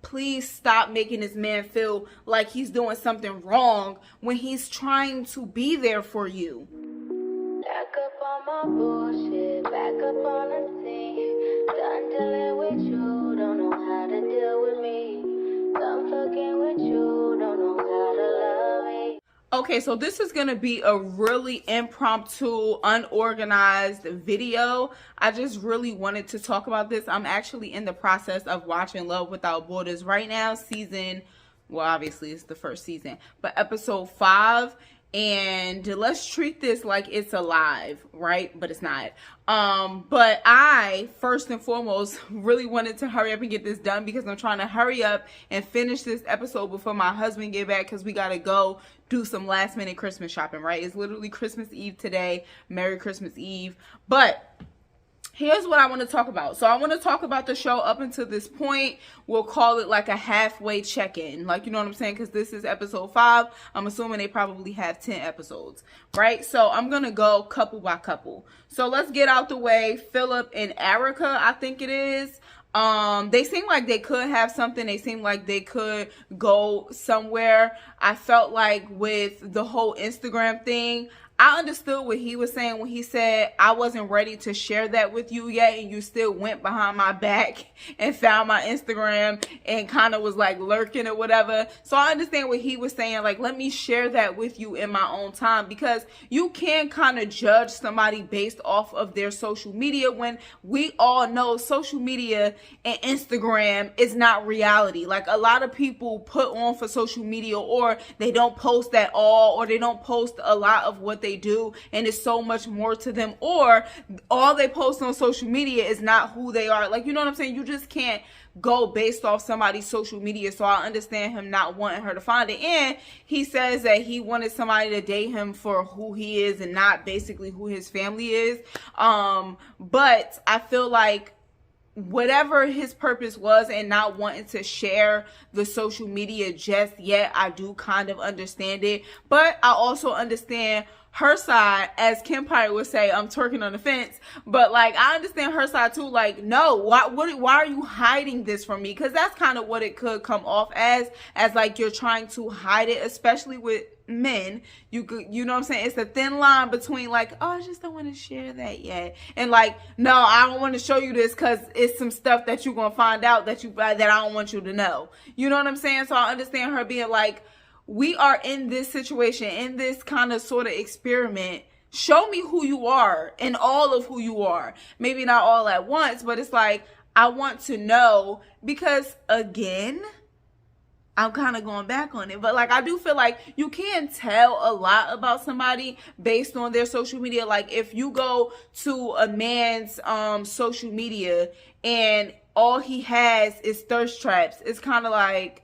please stop making this man feel like he's doing something wrong when he's trying to be there for you. Back up on my bullshit, back up on the scene. Done dealing with you, don't know how to deal with me. Done fucking with you, don't know how to love me. Okay, so this is gonna be a really impromptu, unorganized video. I just really wanted to talk about this. I'm actually in the process of watching Love Without Borders right now, well, obviously it's the first season, but episode 5. And let's treat this like it's alive, right? But it's not. But I, first and foremost, really wanted to hurry up and get this done because I'm trying to hurry up and finish this episode before my husband get back, because we got to go do some last minute Christmas shopping, right? It's literally Christmas Eve today. Merry Christmas Eve. But here's what I want to talk about. So I want to talk about the show up until this point. We'll call it like a halfway check-in. Like, you know what I'm saying? Because this is episode 5. I'm assuming they probably have 10 episodes, right? So I'm going to go couple by couple. So let's get out the way. Philip and Erica, I think it is. They seem like they could have something. They seem like they could go somewhere. I felt like with the whole Instagram thing, I understood what he was saying when he said, I wasn't ready to share that with you yet, and you still went behind my back and found my Instagram and kind of was like lurking or whatever. So I understand what he was saying, like, let me share that with you in my own time, because you can kind of judge somebody based off of their social media when we all know social media and Instagram is not reality. Like, a lot of people put on for social media, or they don't post at all, or they don't post a lot of what they do, and it's so much more to them, or all they post on social media is not who they are. Like, you know what I'm saying? You just can't go based off somebody's social media. So I understand him not wanting her to find it. And he says that he wanted somebody to date him for who he is and not basically who his family is. But I feel like whatever his purpose was and not wanting to share the social media just yet, I do kind of understand it. But I also understand her side, as Kim Pirate would say, I'm twerking on the fence. But like, I understand her side too. Like, no, why are you hiding this from me? Because that's kind of what it could come off as like you're trying to hide it, especially with men. You know what I'm saying? It's a thin line between like, oh, I just don't want to share that yet, and like, no, I don't want to show you this because it's some stuff that you're gonna find out that I don't want you to know. You know what I'm saying? So I understand her being like, we are in this situation, in this kind of sort of experiment. Show me who you are and all of who you are. Maybe not all at once, but it's like, I want to know, because again, I'm kind of going back on it, but like, I do feel like you can tell a lot about somebody based on their social media. Like, if you go to a man's social media and all he has is thirst traps, it's kind of like,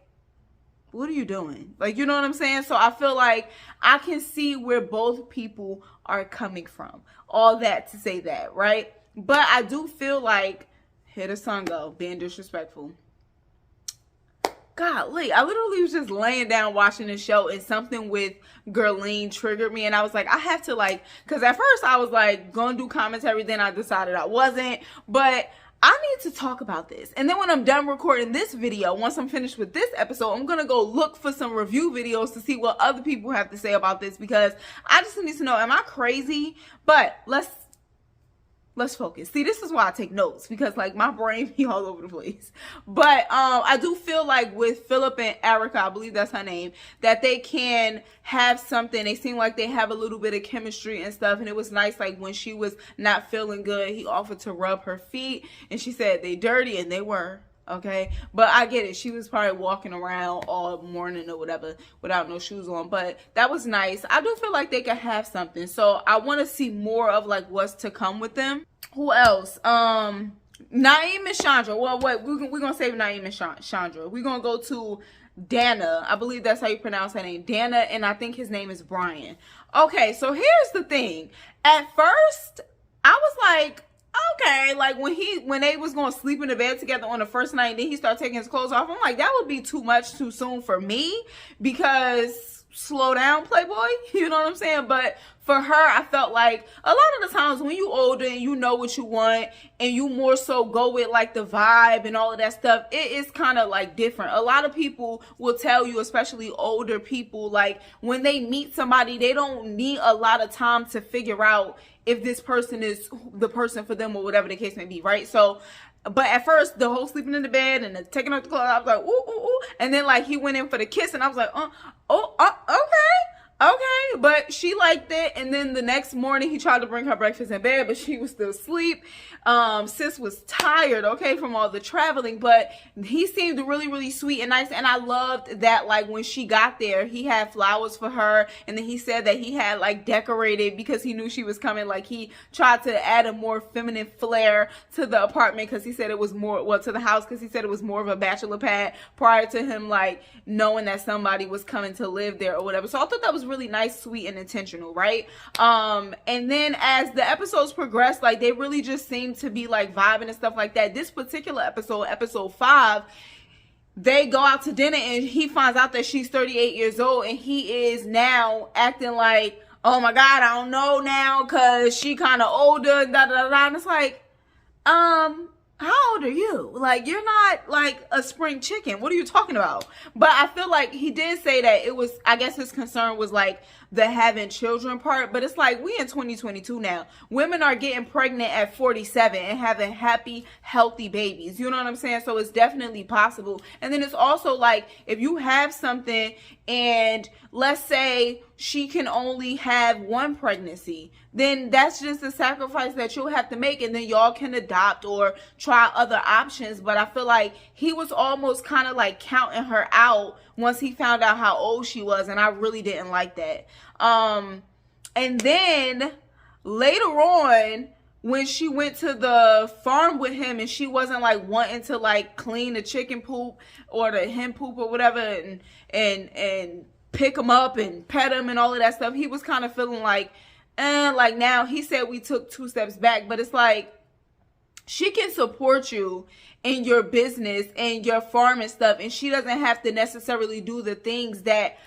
what are you doing? Like, you know what I'm saying? So I feel like I can see where both people are coming from. All that to say that, right? But I do feel like, here the sun go, being disrespectful. Golly, I literally was just laying down watching the show, and something with Gurleen triggered me, and I was like, I have to, like, because at first I was like gonna do commentary, then I decided I wasn't, but I need to talk about this. And then when I'm done recording this video, once I'm finished with this episode, I'm gonna go look for some review videos to see what other people have to say about this, because I just need to know, am I crazy? But let's focus. See, this is why I take notes, because like my brain be all over the place. But I do feel like with Philip and Erica, I believe that's her name, that they can have something. They seem like they have a little bit of chemistry and stuff. And it was nice, like when she was not feeling good, he offered to rub her feet, and she said they dirty, and they were. Okay, but I get it. She was probably walking around all morning or whatever without no shoes on, but that was nice. I do feel like they could have something, so I want to see more of like what's to come with them. Who else? Naeem and Chandra. Well, wait, we're gonna save Naeem and Chandra. We're gonna go to Dana. I believe that's how you pronounce her name, Dana, and I think his name is Brian. Okay, so here's the thing. At first, I was like, okay, like when they was going to sleep in the bed together on the first night, and then he started taking his clothes off, I'm like, that would be too much too soon for me, because slow down, Playboy. You know what I'm saying? But for her, I felt like a lot of the times when you older and you know what you want and you more so go with like the vibe and all of that stuff, it is kind of like different. A lot of people will tell you, especially older people, like when they meet somebody, they don't need a lot of time to figure out if this person is the person for them or whatever the case may be, right? So, but at first, the whole sleeping in the bed and the taking off the clothes, I was like, ooh, ooh, ooh. And then like he went in for the kiss and I was like, okay, but she liked it. And then the next morning he tried to bring her breakfast in bed, but she was still asleep. Sis was tired, okay, from all the traveling, but he seemed really, really sweet and nice. And I loved that, like, when she got there, he had flowers for her. And then he said that he had like decorated because he knew she was coming. Like he tried to add a more feminine flair to the apartment because he said it was more, well, to the house, because he said it was more of a bachelor pad prior to him like knowing that somebody was coming to live there or whatever. So I thought that was really nice, sweet, and intentional, right? And then as the episodes progressed, like they really just seemed to be like vibing and stuff like that. This particular episode 5, they go out to dinner and he finds out that she's 38 years old and he is now acting like, oh my God, I don't know now because she kind of older, da da da. And it's like, how old are you? Like, you're not like a spring chicken. What are you talking about? But I feel like he did say that it was, I guess his concern was like the having children part. But it's like, we in 2022 now. Women are getting pregnant at 47 and having happy, healthy babies. You know what I'm saying? So it's definitely possible. And then it's also like, if you have something and let's say she can only have one pregnancy, then that's just a sacrifice that you'll have to make, and then y'all can adopt or try other options. But I feel like he was almost kind of like counting her out once he found out how old she was, and I really didn't like that. And then later on, when she went to the farm with him and she wasn't like wanting to like clean the chicken poop or the hen poop or whatever and pick him up and pet him and all of that stuff, he was kind of feeling like, like now he said we took 2 steps back, but it's like, she can support you in your business and your farm and stuff, and she doesn't have to necessarily do the things that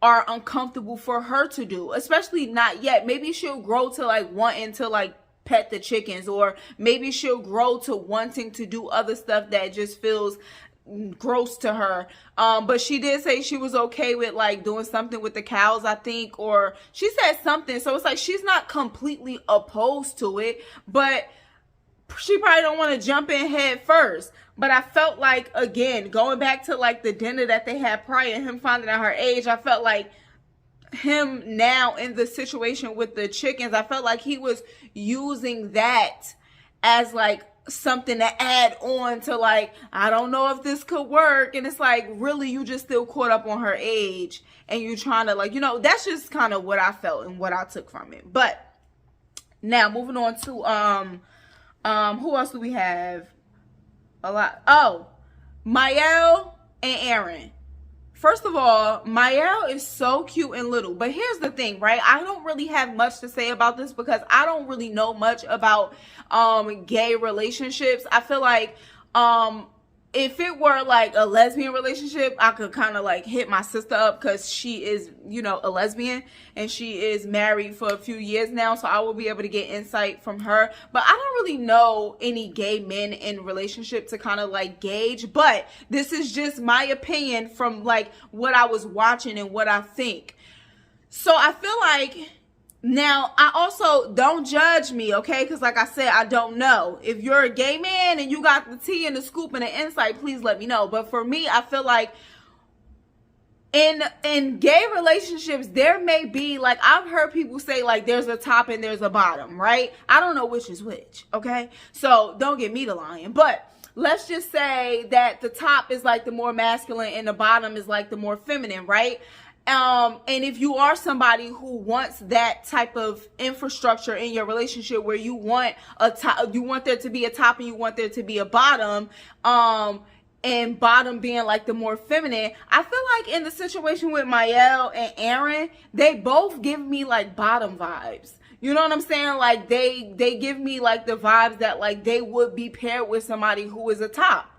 are uncomfortable for her to do, especially not yet. Maybe she'll grow to like wanting to like pet the chickens, or maybe she'll grow to wanting to do other stuff that just feels gross to her. But she did say she was okay with like doing something with the cows, I think, or she said something. So it's like she's not completely opposed to it, but she probably don't want to jump in head first. But I felt like, again, going back to like the dinner that they had prior, him finding out her age, I felt like him now in the situation with the chickens, I felt like he was using that as like something to add on to like, I don't know if this could work. And it's like, really, you just still caught up on her age and you trying to like, you know, that's just kind of what I felt and what I took from it. But now moving on to who else do we have? A lot. Oh, Mayel and Aaron. First of all, Mayel is so cute and little. But here's the thing, right? I don't really have much to say about this because I don't really know much about gay relationships. I feel like if it were like a lesbian relationship, I could kind of like hit my sister up because she is, you know, a lesbian and she is married for a few years now. So I will be able to get insight from her. But I don't really know any gay men in relationship to kind of like gauge. But this is just my opinion from like what I was watching and what I think. So I feel like, now, I also, don't judge me, okay? Because like I said, I don't know. If you're a gay man and you got the tea and the scoop and the insight, please let me know. But for me, I feel like in gay relationships, there may be, like, I've heard people say, like, there's a top and there's a bottom, right? I don't know which is which, okay? So don't get me to lying. But let's just say that the top is, like, the more masculine and the bottom is, like, the more feminine, right? And if you are somebody who wants that type of infrastructure in your relationship where you want a top, you want there to be a top and you want there to be a bottom, and bottom being like the more feminine, I feel like in the situation with Mayel and Aaron, they both give me like bottom vibes. You know what I'm saying? Like they give me like the vibes that like they would be paired with somebody who is a top.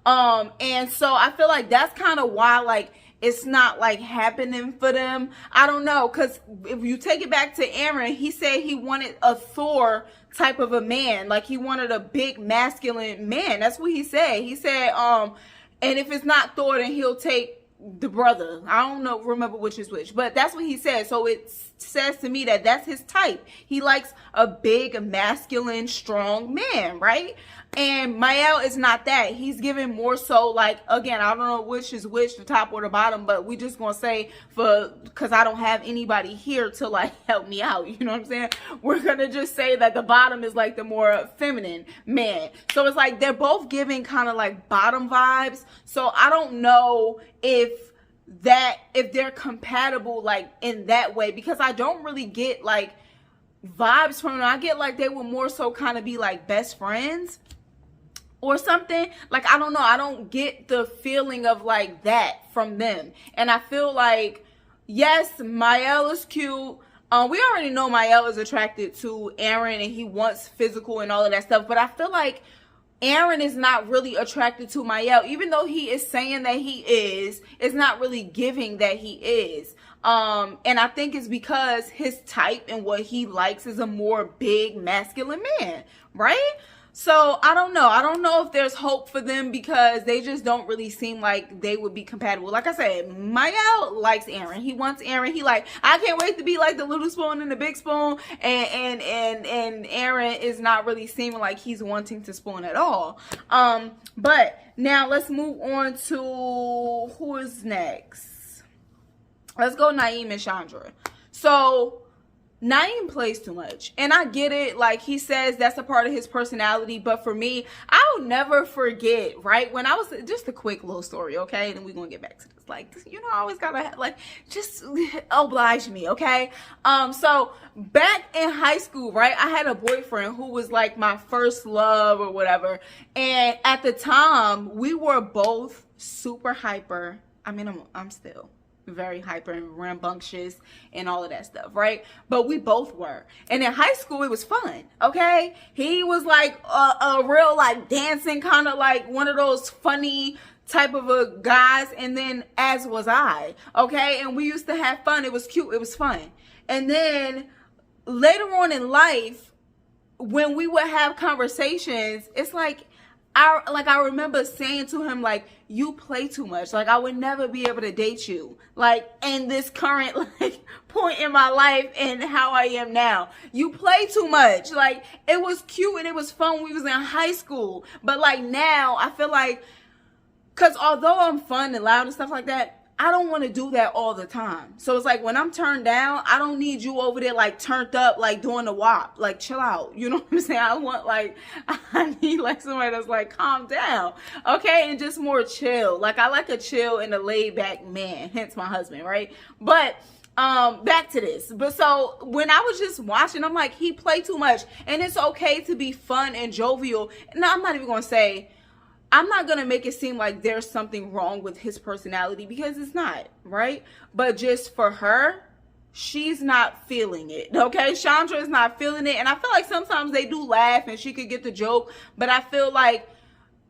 And so I feel like that's kind of why like it's not like happening for them. I don't know, because if you take it back to Aaron, he said he wanted a Thor type of a man, like he wanted a big masculine man. That's what he said. He said, and if it's not Thor, then he'll take the brother. I don't know, remember which is which, but that's what he said. So it says to me that that's his type. He likes a big, masculine, strong man, right? And Mael is not that. He's giving more so like, again, I don't know which is which, the top or the bottom, but we just gonna say because I don't have anybody here to like help me out, you know what I'm saying? We're gonna just say that the bottom is like the more feminine man. So it's like they're both giving kind of like bottom vibes. So I don't know if they're compatible like in that way, because I don't really get like vibes from them. I get like they would more so kind of be like best friends or something. Like, I don't know. I don't get the feeling of like that from them. And I feel like, yes, Mael is cute. We already know Mael is attracted to Aaron and he wants physical and all of that stuff. But I feel like Aaron is not really attracted to Mael, even though he is saying that he is. It's not really giving that he is. And I think it's because his type and what he likes is a more big masculine man, right? So I don't know. I don't know if there's hope for them because they just don't really seem like they would be compatible. Like I said, Mael likes Aaron. He wants Aaron. He like, I can't wait to be like the little spoon and the big spoon. And Aaron is not really seeming like he's wanting to spoon at all. But now let's move on to who is next. Let's go Naeem and Chandra. So Naeem plays too much, and I get it. Like, he says that's a part of his personality, but for me, I'll never forget, right? When I was, just a quick little story, okay? And we're gonna get back to this. Like, you know, I always gotta, like, just oblige me, okay? So back in high school, right, I had a boyfriend who was like my first love or whatever, and at the time, we were both super hyper. I mean, I'm still very hyper and rambunctious and all of that stuff, right? But we both were. And in high school, it was fun, okay? He was like a real like dancing kind of like one of those funny type of a guys, and then as was I, okay? And we used to have fun. It was cute. It was fun. And then later on in life, when we would have conversations, it's like, I remember saying to him, like, you play too much. Like, I would never be able to date you. Like, in this current, like, point in my life and how I am now. You play too much. Like, it was cute and it was fun when we was in high school. But, like, now, I feel like, because although I'm fun and loud and stuff like that, I don't want to do that all the time. So it's like when I'm turned down, I don't need you over there like turned up, like doing the WAP. Like, chill out. You know what I'm saying? I need like somebody that's like, calm down. Okay? And just more chill. Like, I like a chill and a laid back man. Hence my husband, right? But back to this. But so when I was just watching, I'm like, he played too much. And it's okay to be fun and jovial. No, I'm not even going to say, I'm not going to make it seem like there's something wrong with his personality, because it's not, right? But just for her, she's not feeling it, okay? Chandra is not feeling it. And I feel like sometimes they do laugh and she could get the joke. But I feel like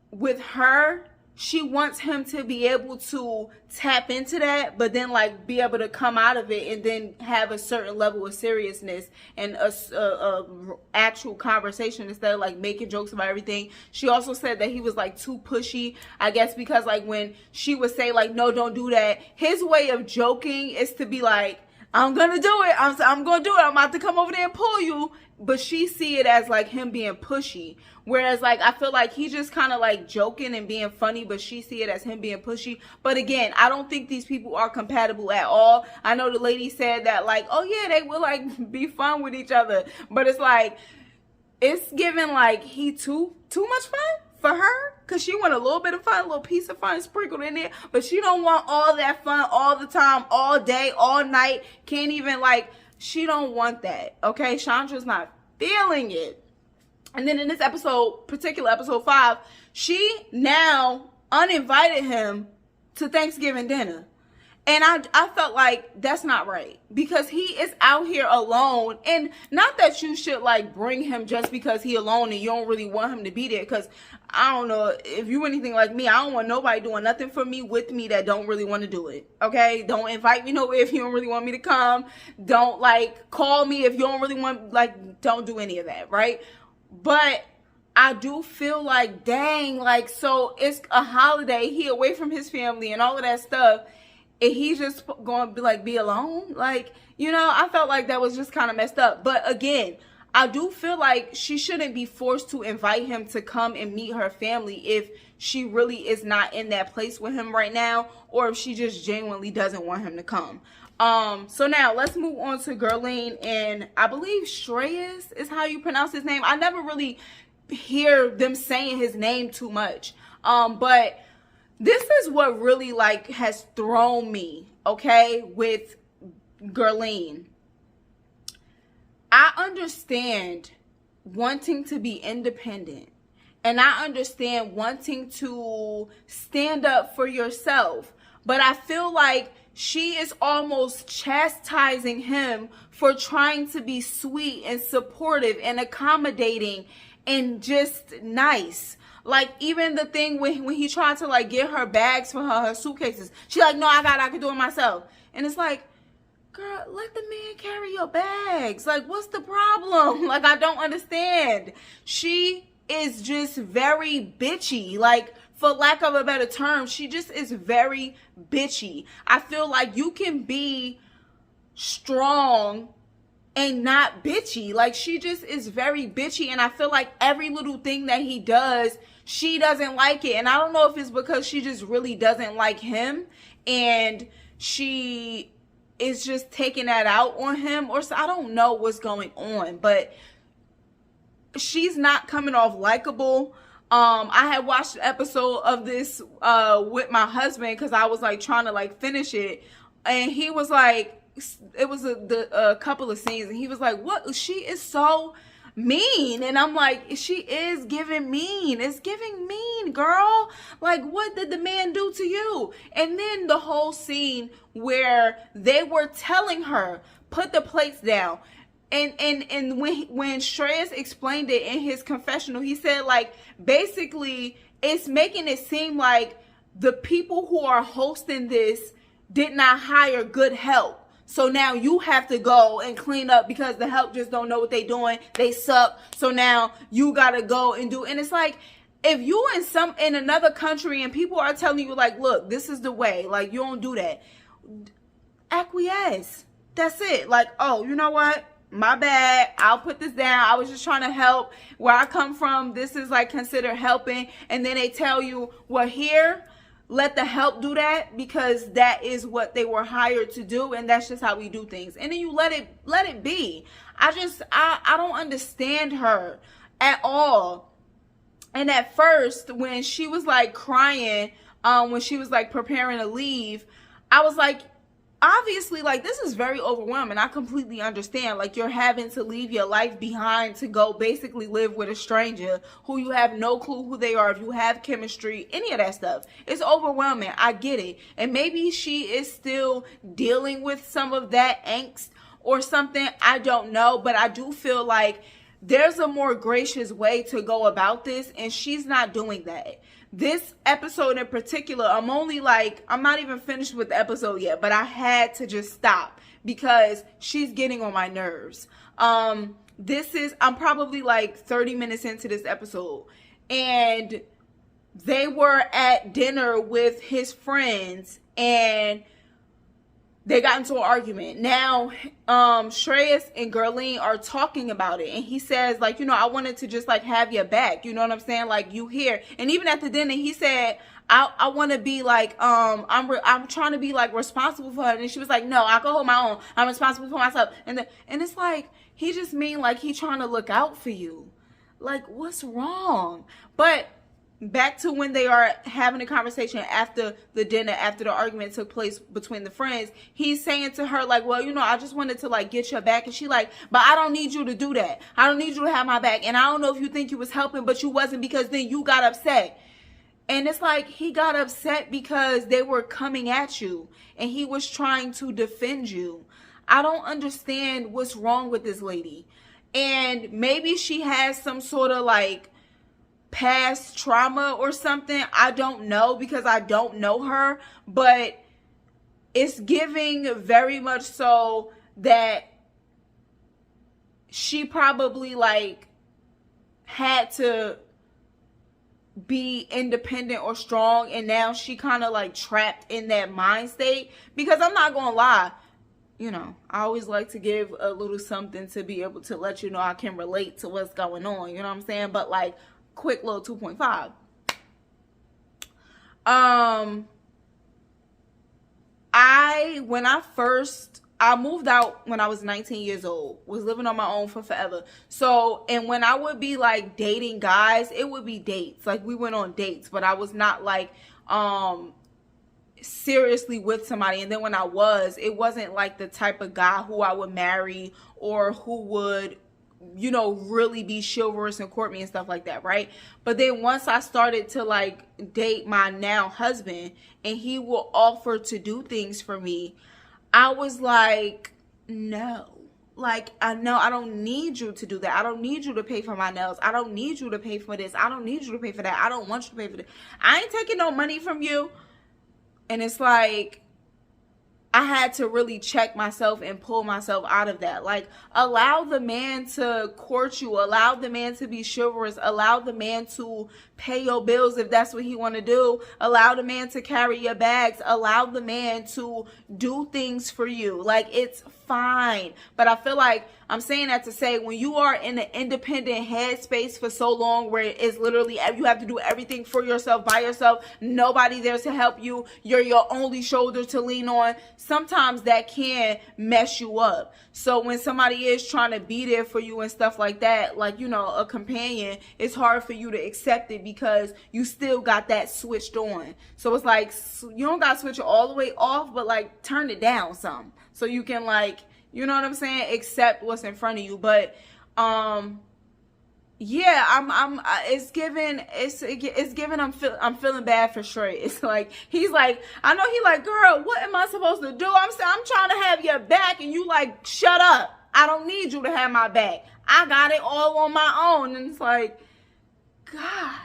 with her, she wants him to be able to tap into that, but then like be able to come out of it and then have a certain level of seriousness and a actual conversation instead of like making jokes about everything. She also said that he was like too pushy, I guess, because like when she would say like, no, don't do that, his way of joking is to be like, I'm gonna do it. I'm gonna do it. I'm about to come over there and pull you. But she see it as like him being pushy. Whereas like I feel like he's just kind of like joking and being funny, but she see it as him being pushy. But again, I don't think these people are compatible at all. I know the lady said that like, oh yeah, they will like be fun with each other. But it's like, it's giving like he too much fun for her, because she want a little bit of fun, a little piece of fun sprinkled in there, but she don't want all that fun all the time, all day, all night. Can't even like, she don't want that, okay? Chandra's not feeling it. And then in this episode, particular episode 5, she now uninvited him to Thanksgiving dinner. And I felt like that's not right, because he is out here alone. And not that you should like bring him just because he alone and you don't really want him to be there. Because I don't know if you anything like me, I don't want nobody doing nothing for me with me that don't really want to do it. Okay, don't invite me nowhere if you don't really want me to come. Don't like call me if you don't really want, like, don't do any of that, right? But I do feel like, dang, like, so it's a holiday, he away from his family and all of that stuff, and he's just going to be like, be alone. Like, you know, I felt like that was just kind of messed up. But again, I do feel like she shouldn't be forced to invite him to come and meet her family if she really is not in that place with him right now, or if she just genuinely doesn't want him to come. So now let's move on to Gurleen, and I believe Shreyas is how you pronounce his name. I never really hear them saying his name too much. But this is what really like has thrown me, okay, with Gurleen. I understand wanting to be independent, and I understand wanting to stand up for yourself, but I feel like she is almost chastising him for trying to be sweet and supportive and accommodating and just nice. Like, even the thing when he tried to like get her bags for her suitcases, she's like, no, I can do it myself. And it's like, girl, let the man carry your bags. Like, what's the problem? Like, I don't understand. She is just very bitchy. Like, for lack of a better term, she just is very bitchy. I feel like you can be strong and not bitchy. Like, she just is very bitchy, and I feel like every little thing that he does, she doesn't like it. And I don't know if it's because she just really doesn't like him and she is just taking that out on him, or so. I don't know what's going on, but she's not coming off likable. I had watched an episode of this with my husband because I was like trying to like finish it, and he was like, it was a couple of scenes, and he was like, what, she is so mean. And I'm like, she is giving mean. It's giving mean, girl. Like, what did the man do to you? And then the whole scene where they were telling her, put the plates down. And when Shreyas explained it in his confessional, he said, like, basically it's making it seem like the people who are hosting this did not hire good help. So now you have to go and clean up because the help just don't know what they doing. They suck. So now you got to go and do. And it's like, if you in another country and people are telling you like, look, this is the way, like, you don't do that, acquiesce. That's it. Like, oh, you know what? My bad. I'll put this down. I was just trying to help. Where I come from, this is like considered helping. And then they tell you, well, here, let the help do that because that is what they were hired to do, and that's just how we do things. And then you let it be. I don't understand her at all. And at first, when she was like crying, when she was like preparing to leave, I was like, obviously, like, this is very overwhelming. I completely understand. Like, you're having to leave your life behind to go basically live with a stranger who you have no clue who they are, if you have chemistry, any of that stuff. It's overwhelming. I get it. And maybe she is still dealing with some of that angst or something. I don't know. But I do feel like there's a more gracious way to go about this, and she's not doing that. This episode in particular, I'm not even finished with the episode yet, but I had to just stop because she's getting on my nerves. I'm probably like 30 minutes into this episode, and they were at dinner with his friends, and they got into an argument. Now, Shreyas and Gurleen are talking about it. And he says, like, you know, I wanted to just, like, have your back. You know what I'm saying? Like, you here. And even at the dinner, he said, I want to be, like, I'm trying to be, like, responsible for her. And she was like, no, I can hold my own. I'm responsible for myself. And it's like, he just mean, like, he trying to look out for you. Like, what's wrong? But back to when they are having a conversation after the dinner, after the argument took place between the friends, he's saying to her, like, well, you know, I just wanted to, like, get your back. And she like, but I don't need you to do that. I don't need you to have my back. And I don't know if you think you was helping, but you wasn't, because then you got upset. And it's like he got upset because they were coming at you and he was trying to defend you. I don't understand what's wrong with this lady. And maybe she has some sort of like past trauma or something. I don't know because I don't know her. But it's giving very much so that she probably like had to be independent or strong, and now she kind of like trapped in that mind state. Because I'm not gonna lie, you know, I always like to give a little something to be able to let you know I can relate to what's going on, you know what I'm saying? But like, quick little 2.5. I moved out when I was 19 years old, was living on my own for forever. So, and when I would be like dating guys, it would be dates. Like we went on dates, but I was not like, seriously with somebody. And then when I was, it wasn't like the type of guy who I would marry or who would, you know, really be chivalrous and court me and stuff like that, right? But then once I started to like date my now husband and he will offer to do things for me, I was like, no. Like, I don't need you to do that. I don't need you to pay for my nails. I don't need you to pay for this. I don't need you to pay for that. I don't want you to pay for that. I ain't taking no money from you. And it's like, I had to really check myself and pull myself out of that. Like, allow the man to court you. Allow the man to be chivalrous. Allow the man to pay your bills if that's what he want to do. Allow the man to carry your bags. Allow the man to do things for you. Like, it's fine. But I feel like I'm saying that to say, when you are in an independent headspace for so long where it's literally you have to do everything for yourself, by yourself, nobody there to help you, you're your only shoulder to lean on, sometimes that can mess you up. So when somebody is trying to be there for you and stuff like that, like, you know, a companion, it's hard for you to accept it because you still got that switched on. So it's like, you don't got to switch it all the way off, but like turn it down some so you can, like, you know what I'm saying, accept what's in front of you. But yeah, it's given I'm feeling bad for Shreyas. It's like, he's like, I know he like, girl, what am I supposed to do? I'm trying to have your back and you like, shut up. I don't need you to have my back. I got it all on my own. And it's like, gosh.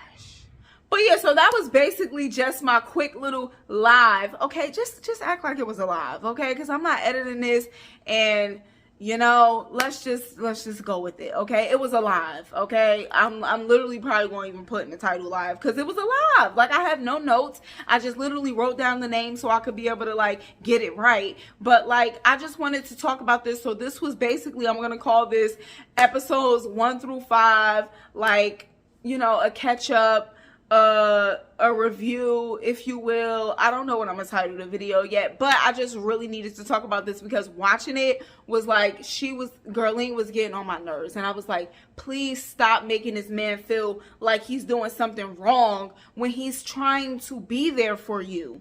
But yeah, so that was basically just my quick little live. Okay, just act like it was a live, okay? Because I'm not editing this, and you know, let's just go with it, okay? It was a live, okay? I'm literally probably going to even put in the title live because it was a live. Like, I have no notes. I just literally wrote down the name so I could be able to like get it right. But like, I just wanted to talk about this. So this was basically, I'm gonna call this episodes 1 through 5, like, you know, a catch up. A review, if you will. I don't know what I'm gonna title the video yet, but I just really needed to talk about this because watching it was like, Gurleen was getting on my nerves, and I was like, please stop making this man feel like he's doing something wrong when he's trying to be there for you.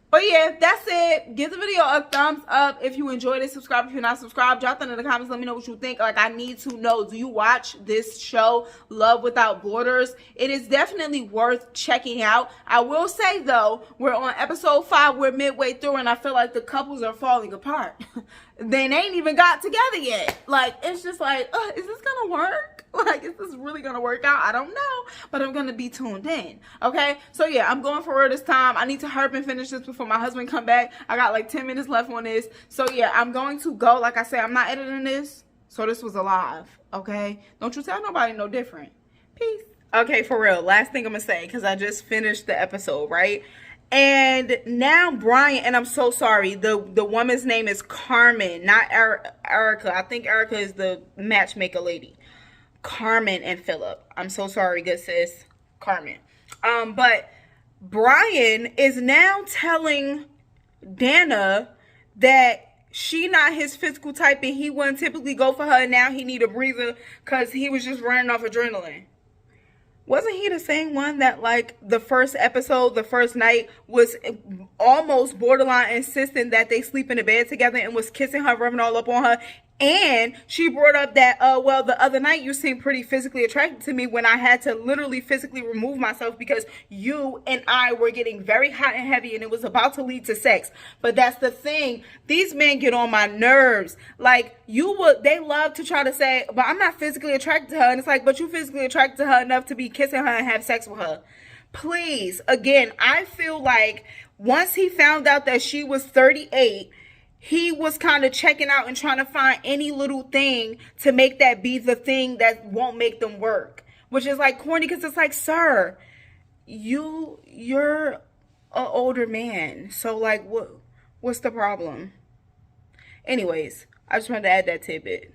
But yeah, that's it. Give the video a thumbs up if you enjoyed it. Subscribe if you're not subscribed. Drop that in the comments. Let me know what you think. Like, I need to know, do you watch this show, Love Without Borders? It is definitely worth checking out. I will say, though, we're on episode 5. We're midway through, and I feel like the couples are falling apart. They ain't even got together yet. Like, it's just like, is this gonna work? Like, is this really gonna work out? I don't know, but I'm gonna be tuned in, okay? So yeah, I'm going for real this time. I need to hurry and finish this before my husband come back. I got like 10 minutes left on this. So yeah, I'm going to go. Like I said, I'm not editing this, so this was a live, okay? Don't you tell nobody no different. Peace. Okay, for real, last thing I'm gonna say, because I just finished the episode, right? And now Brian, and I'm so sorry, the woman's name is Carmen, not Erica. I think Erica is the matchmaker lady. Carmen and Philip. I'm so sorry, good sis. Carmen. But Brian is now telling Dana that she not his physical type and he wouldn't typically go for her. Now he need a breather because he was just running off adrenaline. Wasn't he the same one that, like, the first episode, the first night, was almost borderline insistent that they sleep in the bed together and was kissing her, rubbing all up on her? And she brought up that, well, the other night you seemed pretty physically attracted to me when I had to literally physically remove myself because you and I were getting very hot and heavy and it was about to lead to sex. But that's the thing. These men get on my nerves. Like, they love to try to say, but I'm not physically attracted to her. And it's like, but you physically attracted to her enough to be kissing her and have sex with her. Please, again, I feel like once he found out that she was 38, he was kind of checking out and trying to find any little thing to make that be the thing that won't make them work. Which is like corny because it's like, sir, you're an older man. So like what's the problem? Anyways, I just wanted to add that tidbit.